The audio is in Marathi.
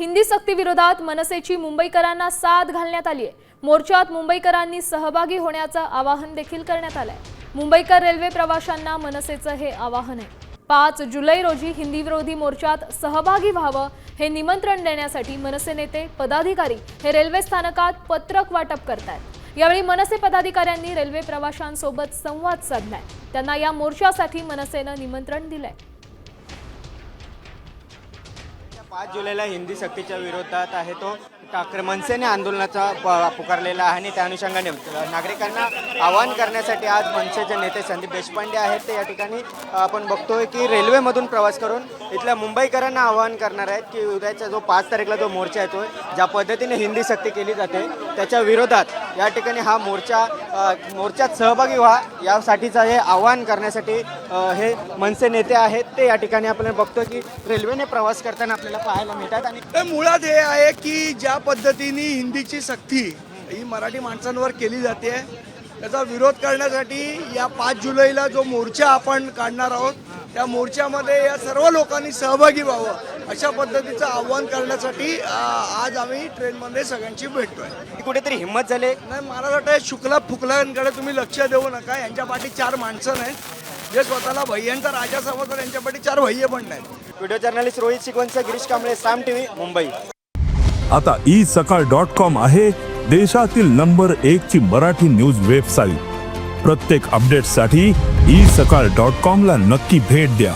हिंदी सक्ती विरोधात मनसेची मुंबईकरांना साथ घालण्यात आली आहे। मोर्चात मुंबईकरांनी सहभागी होण्याचं आवाहन देखील करण्यात आलंय। मुंबईकर रेल्वे प्रवाशांना मनसेचं हे आवाहन आहे। 5 जुलै रोजी हिंदी विरोधी मोर्चात सहभागी व्हावं हे निमंत्रण देण्यासाठी मनसे नेते पदाधिकारी हे रेल्वे स्थानकात पत्रक वाटप करतात। यावेळी मनसे पदाधिकाऱ्यांनी रेल्वे प्रवाशांसोबत संवाद साधलाय। त्यांना या मोर्चासाठी मनसेनं निमंत्रण दिलंय। 5 जुलैला हिंदी सक्तीच्या विरोधात आहे तो मनसेने आंदोलनाचा पुकारलेला आहे आणि त्या अनुषंगाने नागरिकांना आवाहन करण्यासाठी आज मनसेचे नेते संदीप देशपांडे आहेत ते या ठिकाणी आपण बघतोय की रेल्वेमधून प्रवास करून इथल्या मुंबईकरांना आवाहन करणार आहेत की उद्याचा जो 5 तारखेला जो मोर्चा येतोय ज्या पद्धतीने हिंदी सक्ती केली जाते त्याच्या विरोधात या ठिकाणी हा मोर्चात सहभागी व्हा यासाठीचं हे आवाहन करण्यासाठी हे मनसे नेते आहेत ते या ठिकाणी आपण बघतोय की रेल्वेने प्रवास करताना आपल्याला पाहायला मिळतात। आणि मुळात हे आहे की ज्या पद्धतीने हिंदीची सक्ती ही मराठी माणसांवर केली जाते त्याचा विरोध करण्यासाठी या 5 जुलैला जो मोर्चा आपण काढणार आहोत त्या मोर्चामध्ये या सर्व लोकांनी सहभागी व्हावं अशा पद्धतीचं आव्हान करण्यासाठी आज आम्ही ट्रेनमध्ये सगळ्यांची भेटतोय। कुठेतरी हिंमत झाली नाही, मला वाटतं शुक्ला फुकलांकडे तुम्ही लक्ष देऊ नका। यांच्या पाठी 4 माणसं नाहीत जे स्वतःला भैयांचा राजा समजतात, यांच्या पाठी 4 भैये पण नाहीत। व्हिडिओ जर्नलिस्ट रोहित शिकवणचा गिरीश कांबळे, साम टीव्ही, मुंबई। आता isakal.com आहे देशातील नंबर 1 ची मराठी न्यूज वेबसाईट। प्रत्येक अपडेटसाठी isakal.com ला नक्की भेट द्या।